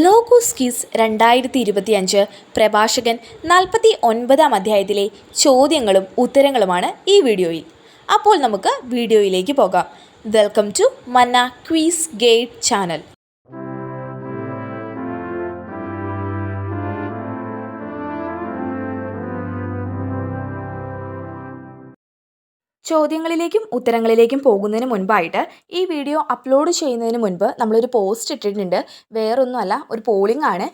Logos quiz 2025 പ്രഭാഷകൻ 49-ാം അധ്യായത്തിലെ ചോദ്യങ്ങളും ഉത്തരങ്ങളുമാണ് ഈ വീഡിയോയിൽ. അപ്പോൾ നമുക്ക് വീഡിയോയിലേക്ക് പോകാം. വെൽക്കം ടു മന്ന ക്വിസ് ഗൈഡ് ചാനൽ. ചോദ്യങ്ങളിലേക്കും ഉത്തരങ്ങളിലേക്കും പോകുന്നതിന് മുൻപായിട്ട് ഈ വീഡിയോ അപ്ലോഡ് ചെയ്യുന്നതിന് മുൻപ് നമ്മളൊരു പോസ്റ്റ് ഇട്ടിട്ടുണ്ട്. വേറൊന്നുമല്ല, ഒരു പോളിംഗ് ആണ്.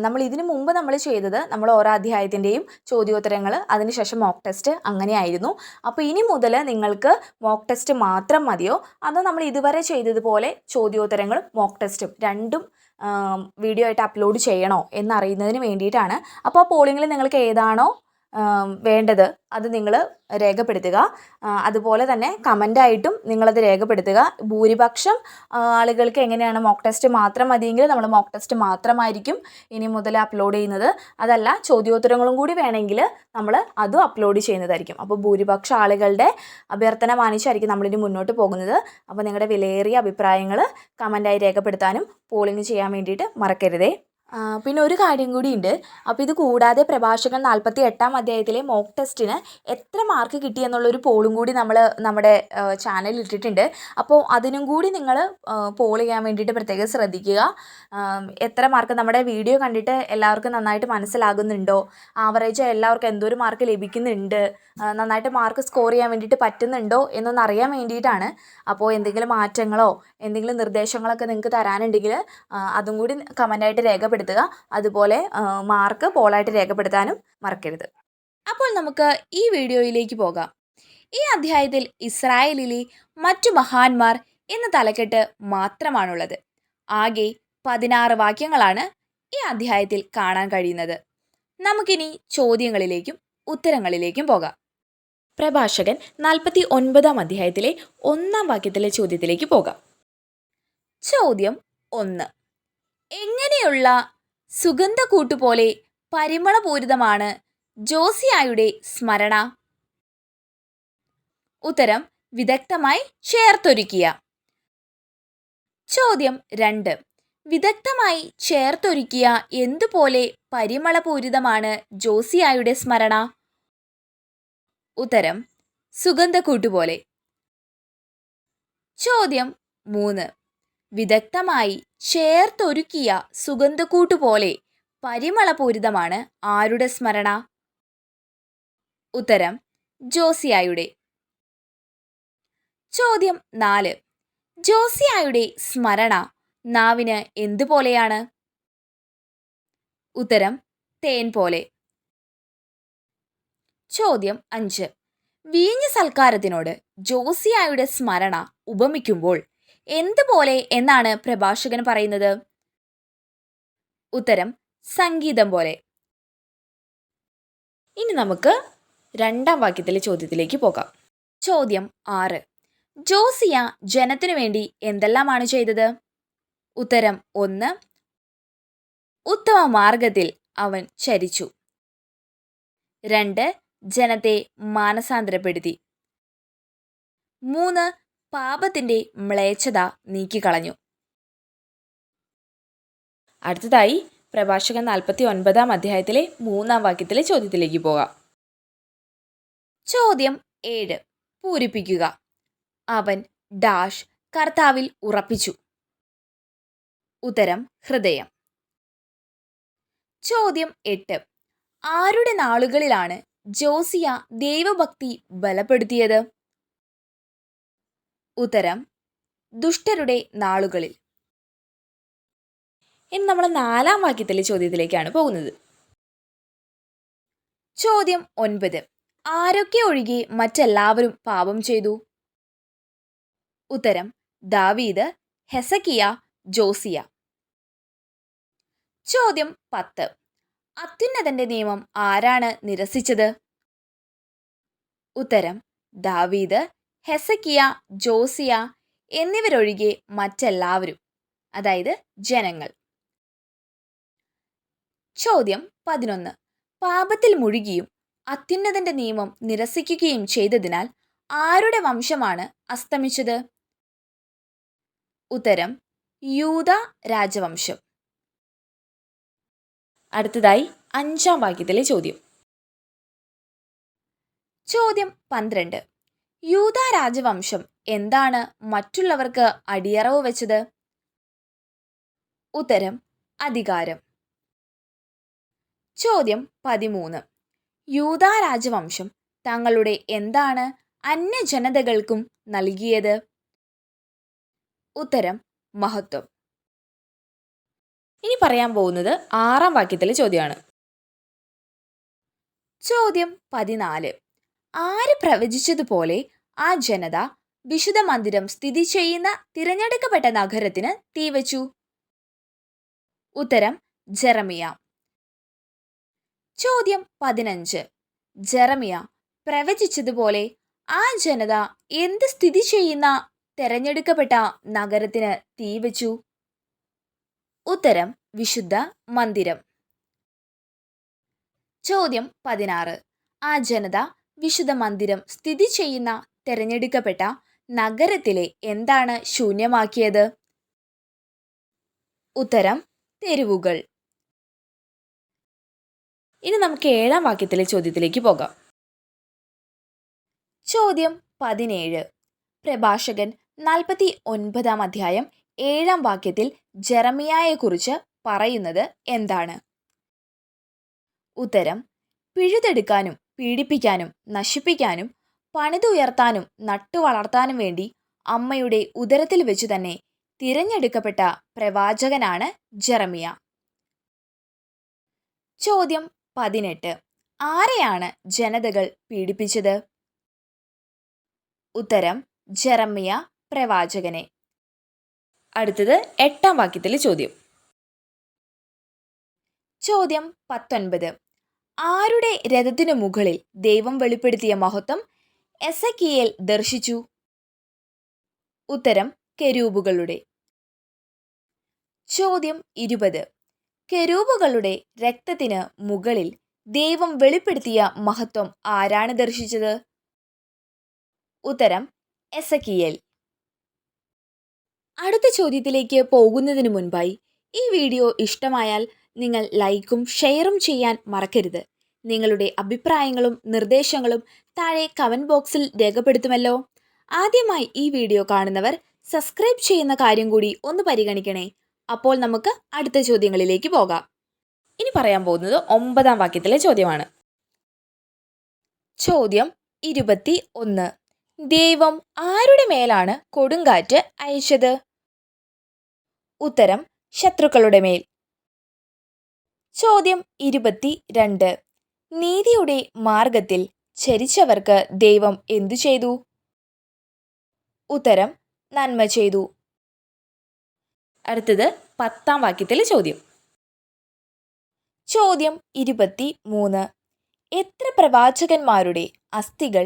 നമ്മൾ ഇതിനു മുമ്പ് നമ്മൾ ചെയ്തത് നമ്മൾ ഓരോ അധ്യായത്തിൻ്റെയും ചോദ്യോത്തരങ്ങൾ, അതിനുശേഷം മോക്ക് ടെസ്റ്റ് അങ്ങനെയായിരുന്നു. അപ്പോൾ ഇനി മുതൽ നിങ്ങൾക്ക് മോക്ക് ടെസ്റ്റ് മാത്രം മതിയോ, അതോ നമ്മൾ ഇതുവരെ ചെയ്തതുപോലെ ചോദ്യോത്തരങ്ങളും മോക്ക് ടെസ്റ്റും രണ്ടും വീഡിയോ ആയിട്ട് അപ്ലോഡ് ചെയ്യണോ എന്നറിയുന്നതിന് വേണ്ടിയിട്ടാണ്. അപ്പോൾ ആ പോളിങ്ങിൽ നിങ്ങൾക്ക് ഏതാണോ വേണ്ടത് അത് നിങ്ങൾ രേഖപ്പെടുത്തുക. അതുപോലെ തന്നെ കമൻ്റായിട്ടും നിങ്ങളത് രേഖപ്പെടുത്തുക. ഭൂരിപക്ഷം ആളുകൾക്ക് എങ്ങനെയാണ് മോക്ക് ടെസ്റ്റ് മാത്രം മതിയെങ്കിൽ നമ്മൾ മോക്ക് ടെസ്റ്റ് മാത്രമായിരിക്കും ഇനി മുതൽ അപ്ലോഡ് ചെയ്യുന്നത്. അതല്ല, ചോദ്യോത്തരങ്ങളും കൂടി വേണമെങ്കിൽ നമ്മൾ അതും അപ്ലോഡ് ചെയ്യുന്നതായിരിക്കും. അപ്പോൾ ഭൂരിപക്ഷം ആളുകളുടെ അഭ്യർത്ഥന മാനിച്ചായിരിക്കും നമ്മളിനി മുന്നോട്ട് പോകുന്നത്. അപ്പോൾ നിങ്ങളുടെ വിലയേറിയ അഭിപ്രായങ്ങൾ കമൻ്റായി രേഖപ്പെടുത്താനും പോളിംഗ് ചെയ്യാൻ വേണ്ടിയിട്ട് മറക്കരുതേ. പിന്നെ ഒരു കാര്യം കൂടിയുണ്ട്. അപ്പോൾ ഇത് കൂടാതെ പ്രഭാഷകൻ 48-ാം അധ്യായത്തിലെ മോക്ക് ടെസ്റ്റിന് എത്ര മാർക്ക് കിട്ടിയെന്നുള്ളൊരു പോളും കൂടി നമ്മൾ നമ്മുടെ ചാനലിൽ ഇട്ടിട്ടുണ്ട്. അപ്പോൾ അതിനും കൂടി നിങ്ങൾ പോൾ ചെയ്യാൻ വേണ്ടിയിട്ട് പ്രത്യേകം ശ്രദ്ധിക്കുക. എത്ര മാർക്ക് നമ്മുടെ വീഡിയോ കണ്ടിട്ട് എല്ലാവർക്കും നന്നായിട്ട് മനസ്സിലാകുന്നുണ്ടോ, ആവറേജ് എല്ലാവർക്കും എന്തോരം മാർക്ക് ലഭിക്കുന്നുണ്ട്, നന്നായിട്ട് മാർക്ക് സ്കോർ ചെയ്യാൻ വേണ്ടിയിട്ട് പറ്റുന്നുണ്ടോ എന്നൊന്ന് അറിയാൻ വേണ്ടിയിട്ടാണ്. അപ്പോൾ എന്തെങ്കിലും മാറ്റങ്ങളോ എന്തെങ്കിലും നിർദ്ദേശങ്ങളൊക്കെ നിങ്ങൾക്ക് തരാനുണ്ടെങ്കിൽ അതും കൂടി കമൻ്റായിട്ട് രേഖപ്പെടുത്തുക. അതുപോലെ മാർക്ക് പോളായിട്ട് രേഖപ്പെടുത്താനും മറക്കരുത്. അപ്പോൾ നമുക്ക് ഈ വീഡിയോയിലേക്ക് പോകാം. ഈ അധ്യായത്തിൽ ഇസ്രായേലിലെ മറ്റു മഹാന്മാർ എന്ന തലക്കെട്ട് മാത്രമാണുള്ളത്. ആകെ 16 വാക്യങ്ങളാണ് ഈ അധ്യായത്തിൽ കാണാൻ കഴിയുന്നത്. നമുക്കിനി ചോദ്യങ്ങളിലേക്കും ഉത്തരങ്ങളിലേക്കും പോകാം. പ്രഭാഷകൻ 49-ാം അധ്യായത്തിലെ 1-ാം വാക്യത്തിലെ ചോദ്യത്തിലേക്ക് പോകാം. ചോദ്യം 1. എങ്ങനെയുള്ള സുഗന്ധക്കൂട്ടുപോലെ പരിമളപൂരിതമാണ് ജോസിയായുടെ സ്മരണ? ഉത്തരം: വിദഗ്ധമായി ചേർത്തൊരുക്കിയ. ചോദ്യം 2. വിദഗ്ധമായി ചേർത്തൊരുക്കിയ എന്തുപോലെ പരിമളപൂരിതമാണ് ജോസിയായുടെ സ്മരണ? ഉത്തരം: സുഗന്ധക്കൂട്ടുപോലെ. ചോദ്യം 3. വിദഗ്ധമായി ചേർത്തൊരുക്കിയ സുഗന്ധക്കൂട്ടുപോലെ പരിമളപൂരിതമാണ് ആരുടെ സ്മരണ? ഉത്തരം: ജോസിയായുടെ. ചോദ്യം 4. ജോസിയായുടെ സ്മരണ നാവിന് എന്തുപോലെയാണ്? ഉത്തരം: തേൻ പോലെ. ചോദ്യം 5. വീഞ്ഞ് സൽക്കാരത്തിനോട് ജോസിയായുടെ സ്മരണ ഉപമിക്കുമ്പോൾ എന്തുപോലെ എന്നാണ് പ്രഭാഷകൻ പറയുന്നത്? ഉത്തരം: സംഗീതം പോലെ. ഇനി നമുക്ക് 2-ാം വാക്യത്തിലെ ചോദ്യത്തിലേക്ക് പോകാം. ചോദ്യം 6. ജോസിയ ജനത്തിനു വേണ്ടി എന്തെല്ലാമാണ് ചെയ്തത്? ഉത്തരം: 1. ഉത്തമ മാർഗത്തിൽ അവൻ ചരിച്ചു. 2. ജനത്തെ മാനസാന്തരപ്പെടുത്തി. 3. പാപത്തിന്റെ മ്ലേച്ഛത നീക്കിക്കളഞ്ഞു. അടുത്തതായി പ്രഭാഷകൻ 49-ാം അധ്യായത്തിലെ 3-ാം വാക്യത്തിലെ ചോദ്യത്തിലേക്ക് പോകാം. ചോദ്യം 7. പൂരിപ്പിക്കുക. അവൻ ഡാഷ് കർത്താവിൽ ഉറപ്പിച്ചു. ഉത്തരം: ഹൃദയം. ചോദ്യം 8. ആരുടെ നാളുകളിലാണ് ജോസിയ ദൈവഭക്തി ബലപ്പെടുത്തിയത്? ഉത്തരം: ദുഷ്ടരുടെ നാളുകളിൽ. ഇനി നമ്മൾ 4-ാം വാക്യത്തിലെ ചോദ്യത്തിലേക്കാണ് പോകുന്നത്. ചോദ്യം 9. ആരൊക്കെ ഒഴികെ മറ്റെല്ലാവരും പാപം ചെയ്തു? ഉത്തരം: ദാവീദ്, ഹെസക്കിയ, ജോസിയ. ചോദ്യം 10. അത്യുന്നതന്റെ നിയമം ആരാണ് നിരസിച്ചത്? ഉത്തരം: ദാവീദ്, ഹെസക്കിയ, ജോസിയ എന്നിവരൊഴികെ മറ്റെല്ലാവരും, അതായത് ജനങ്ങൾ. ചോദ്യം 11. പാപത്തിൽ മുഴുകിയും അത്യുന്നതന്റെ നിയമം നിരസിക്കുകയും ചെയ്തതിനാൽ ആരുടെ വംശമാണ് അസ്തമിച്ചത്? ഉത്തരം: യൂദാ രാജവംശം. അടുത്തതായി 5-ാം വാക്യത്തിലെ ചോദ്യം. ചോദ്യം 12. യൂദാ രാജവംശം എന്താണ് മറ്റുള്ളവർക്ക് അടിയറവ് വെച്ചത്? ഉത്തരം അധികാരം. ചോദ്യം 13. യൂദാ രാജവംശം തങ്ങളുടെ എന്താണ് അന്യജനതകൾക്കും നൽകിയത്? ഉത്തരം മഹത്വം. ഇനി പറയാൻ പോകുന്നത് 6-ാം വാക്യത്തിലെ ചോദ്യമാണ്. ചോദ്യം 14. ആര് പ്രവചിച്ചതുപോലെ ആ ജനത വിശുദ്ധ മന്ദിരം സ്ഥിതി ചെയ്യുന്ന തിരഞ്ഞെടുക്കപ്പെട്ട നഗരത്തിന് തീവച്ചു? ഉത്തരം ജെറമിയ. ചോദ്യം 15. ജെറമിയ പ്രവചിച്ചതുപോലെ ആ ജനത എന്ത് സ്ഥിതി ചെയ്യുന്ന തെരഞ്ഞെടുക്കപ്പെട്ട നഗരത്തിന് തീവച്ചു? ഉത്തരം വിശുദ്ധ മന്ദിരം. ചോദ്യം 16. ആ ജനത വിശുദ്ധ മന്ദിരം സ്ഥിതി ചെയ്യുന്ന തെരഞ്ഞെടുക്കപ്പെട്ട നഗരത്തിലെ എന്താണ് ശൂന്യമാക്കിയത്? ഉത്തരം തെരുവുകൾ. ഇനി നമുക്ക് 7-ാം വാക്യത്തിലെ ചോദ്യത്തിലേക്ക് പോകാം. ചോദ്യം 17. പ്രഭാഷകൻ 49-ാം അധ്യായം 7-ാം വാക്യത്തിൽ ജെറമിയായെക്കുറിച്ച് പറയുന്നത് എന്താണ്? ഉത്തരം പിഴുതെടുക്കാനും പീഡിപ്പിക്കാനും നശിപ്പിക്കാനും പണിതുയർത്താനും നട്ടുവളർത്താനും വേണ്ടി അമ്മയുടെ ഉദരത്തിൽ വെച്ചു തന്നെ തിരഞ്ഞെടുക്കപ്പെട്ട പ്രവാചകനാണ് ജെറമിയ. ചോദ്യം 18. ആരെയാണ് ജനതകൾ പീഡിപ്പിച്ചത്? ഉത്തരം ജെറമിയ പ്രവാചകനെ. അടുത്തത് 8-ാം വാക്യത്തിലെ ചോദ്യം. ചോദ്യം 19. ആരുടെ രഥത്തിനു മുകളിൽ ദൈവം വെളിപ്പെടുത്തിയ മഹത്വം എസെക്കിയേൽ ദർശിച്ചു? ഉത്തരം കെരൂബുകളുടെ. ചോദ്യം 20. കെരൂബുകളുടെ രക്തത്തിന് മുകളിൽ ദൈവം വെളിപ്പെടുത്തിയ മഹത്വം ആരാണ് ദർശിച്ചത്? ഉത്തരം എസെക്കിയേൽ. അടുത്ത ചോദ്യത്തിലേക്ക് പോകുന്നതിന് മുൻപായി ഈ വീഡിയോ ഇഷ്ടമായാൽ നിങ്ങൾ ലൈക്കും ഷെയറും ചെയ്യാൻ മറക്കരുത്. നിങ്ങളുടെ അഭിപ്രായങ്ങളും നിർദ്ദേശങ്ങളും താഴെ കമൻറ്റ് ബോക്സിൽ രേഖപ്പെടുത്തുമല്ലോ. ആദ്യമായി ഈ വീഡിയോ കാണുന്നവർ സബ്സ്ക്രൈബ് ചെയ്യുന്ന കാര്യം കൂടി ഒന്ന് പരിഗണിക്കണേ. അപ്പോൾ നമുക്ക് അടുത്ത ചോദ്യങ്ങളിലേക്ക് പോകാം. ഇനി പറയാൻ പോകുന്നത് 9-ാം വാക്യത്തിലെ ചോദ്യമാണ്. ചോദ്യം 21. ദൈവം ആരുടെ മേലാണ് കൊടുങ്കാറ്റ് അയച്ചത്? ഉത്തരം ശത്രുക്കളുടെ മേൽ. ചോദ്യം 22. നീതിയുടെ മാർഗത്തിൽ ചരിച്ചവർക്ക് ദൈവം എന്തു ചെയ്തു? ഉത്തരം നന്മ ചെയ്തു. അടുത്തത് 10-ാം വാക്യത്തിലെ ചോദ്യം. ചോദ്യം 23. എത്ര പ്രവാചകന്മാരുടെ അസ്ഥികൾ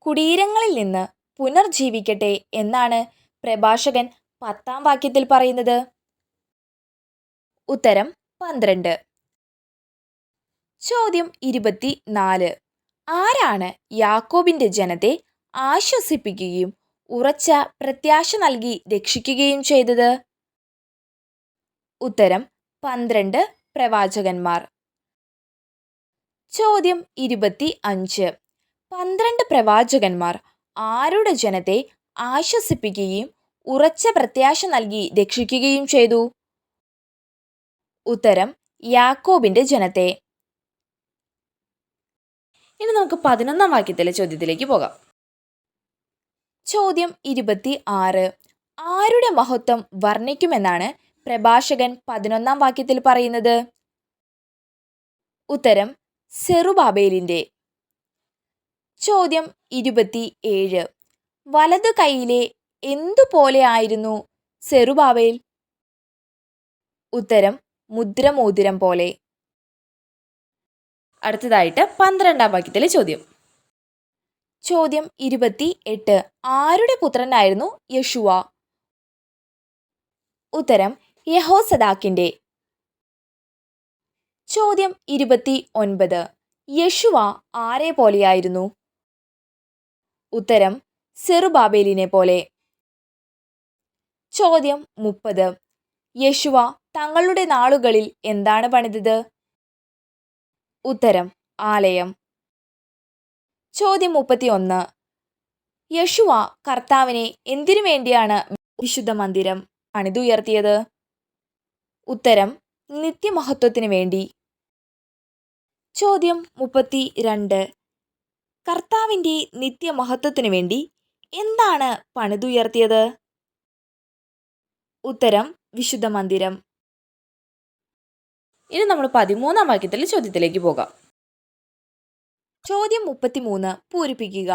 കുടീരങ്ങളിൽ നിന്ന് പുനർജീവിക്കട്ടെ എന്നാണ് പ്രഭാഷകൻ 10-ാം വാക്യത്തിൽ പറയുന്നത്? ഉത്തരം 12. ചോദ്യം 24. ആരാണ് യാക്കോബിന്റെ ജനത്തെ ആശ്വസിപ്പിക്കുകയും ഉറച്ച പ്രത്യാശ നൽകി രക്ഷിക്കുകയും ചെയ്തത്? ഉത്തരം 12 പ്രവാചകന്മാർ. ചോദ്യം 25. 12 പ്രവാചകന്മാർ ആരുടെ ജനത്തെ ആശ്വസിപ്പിക്കുകയും ഉറച്ച പ്രത്യാശ നൽകി രക്ഷിക്കുകയും ചെയ്തു? ഉത്തരം യാക്കോബിന്റെ ജനത്തെ. ഇനി നമുക്ക് 11-ാം വാക്യത്തിലെ ചോദ്യത്തിലേക്ക് പോകാം. ചോദ്യം 26. ആരുടെ മഹത്വം വർണ്ണിക്കുമെന്നാണ് പ്രഭാഷകൻ 11-ാം വാക്യത്തിൽ പറയുന്നത്? ഉത്തരം സെറുബാബേലിന്റെ. ചോദ്യം 27. വലതു കൈയിലെ എന്തുപോലെ ആയിരുന്നു സെറുബാബേൽ? ഉത്തരം മുദ്രമോതിരം പോലെ. അടുത്തതായിട്ട് 12-ാം വാക്യത്തിലെ ചോദ്യം. ചോദ്യം 28. ആരുടെ പുത്രനായിരുന്നു യശുവ? ഉത്തരം യഹോസദാക്കിന്റെ. ചോദ്യം 29. യശുവ ആരെ പോലെയായിരുന്നു? ഉത്തരം സെറുബാബേലിനെ പോലെ. ചോദ്യം 30. യശുവ തങ്ങളുടെ നാളുകളിൽ എന്താണ് പണിതത്? ഉത്തരം ആലയം. ചോദ്യം 31. യശുവ കർത്താവിനെ എന്തിനു വേണ്ടിയാണ് വിശുദ്ധ മന്ദിരം പണിതുയർത്തിയത്? ഉത്തരം നിത്യമഹത്വത്തിനു വേണ്ടി. ചോദ്യം 32. കർത്താവിൻ്റെ നിത്യമഹത്വത്തിനു വേണ്ടി എന്താണ് പണിതുയർത്തിയത്? ഉത്തരം വിശുദ്ധ മന്ദിരം. ഇനി നമ്മൾ 13-ാം വാക്യത്തിലെ ചോദ്യത്തിലേക്ക് പോകാം. ചോദ്യം 33 പൂരിപ്പിക്കുക.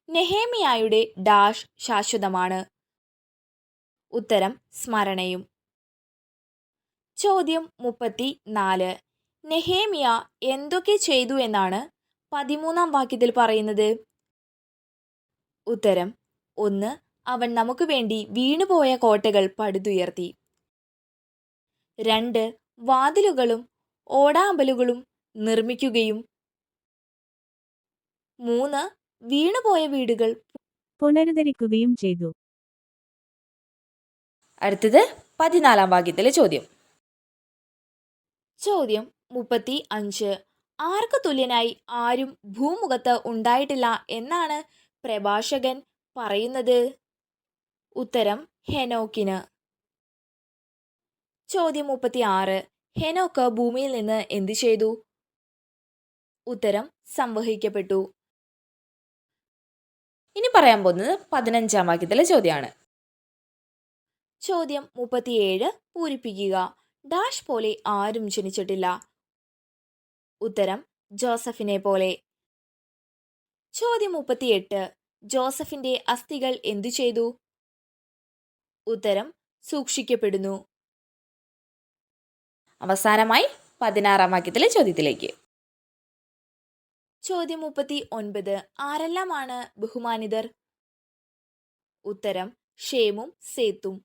നെഹേമിയായുടെ ഡാഷ് ശാശ്വതമാണ്. ഉത്തരം സ്മരണയും. ചോദ്യം 34. നെഹേമിയ എന്തൊക്കെ ചെയ്തു എന്നാണ് 13-ാം വാക്യത്തിൽ പറയുന്നത്? ഉത്തരം 1. അവൻ നമുക്ക് വേണ്ടി വീണുപോയ കോട്ടകൾ പടുതുയർത്തി. 2. വാതിലുകളും ഓടാമ്പലുകളും നിർമ്മിക്കുകയും 3. വീണുപോയ വീടുകൾ പുനരുദ്ധരിക്കുകയും ചെയ്തു. അടുത്തത് 14-ാം വാക്യത്തിലെ ചോദ്യം. ചോദ്യം 35. ആർക്ക് തുല്യനായി ആരും ഭൂമുഖത്ത് ഉണ്ടായിട്ടില്ല എന്നാണ് പ്രഭാഷകൻ പറയുന്നത്? ഉത്തരം ഹെനോക്കിന്. ചോദ്യം 36. ഹെനോക്ക് ഭൂമിയിൽ നിന്ന് എന്തു ചെയ്തു? ഉത്തരം സംവഹിക്കപ്പെട്ടു. ഇനി പറയാൻ പോകുന്നത് 15-ാം വാക്യത്തിലെ ചോദ്യമാണ്. ചോദ്യം 37 പൂരിപ്പിക്കുക. ഡാഷ് പോലെ ആരും ജനിച്ചിട്ടില്ല. ഉത്തരം ജോസഫിനെ പോലെ. ചോദ്യം 38. ജോസഫിന്റെ അസ്ഥികൾ എന്തു ചെയ്തു? ഉത്തരം സൂക്ഷിക്കപ്പെടുന്നു. അവസാനമായി 16-ാം വാക്യത്തിലെ ചോദ്യത്തിലേക്ക്. ചോദ്യം 39. ആരെല്ലാമാണ് ബഹുമാനിതർ? ഉത്തരം ഷേമും സേത്തും.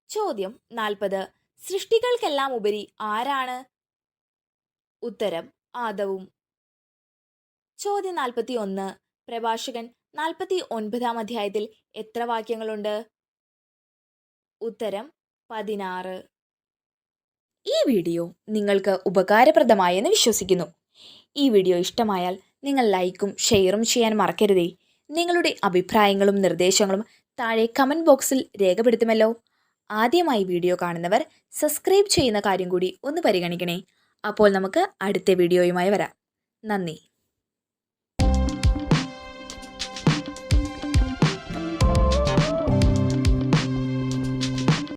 ചോദ്യം 40. സൃഷ്ടികൾക്കെല്ലാം ഉപരി ആരാണ്? ഉത്തരം ആദവും. ചോദ്യം 41. പ്രഭാഷകൻ 49-ാം അധ്യായത്തിൽ എത്ര വാക്യങ്ങളുണ്ട്? ഉത്തരം 16. ഈ വീഡിയോ നിങ്ങൾക്ക് ഉപകാരപ്രദമായെന്ന് വിശ്വസിക്കുന്നു. ഈ വീഡിയോ ഇഷ്ടമായാൽ നിങ്ങൾ ലൈക്കും ഷെയറും ചെയ്യാൻ മറക്കരുതേ. നിങ്ങളുടെ അഭിപ്രായങ്ങളും നിർദ്ദേശങ്ങളും താഴെ കമൻറ്റ് ബോക്സിൽ രേഖപ്പെടുത്തുമല്ലോ. ആദ്യമായി വീഡിയോ കാണുന്നവർ സബ്സ്ക്രൈബ് ചെയ്യുന്ന കാര്യം കൂടി ഒന്ന് പരിഗണിക്കണേ. അപ്പോൾ നമുക്ക് അടുത്ത വീഡിയോയുമായി വരാം. നന്ദി.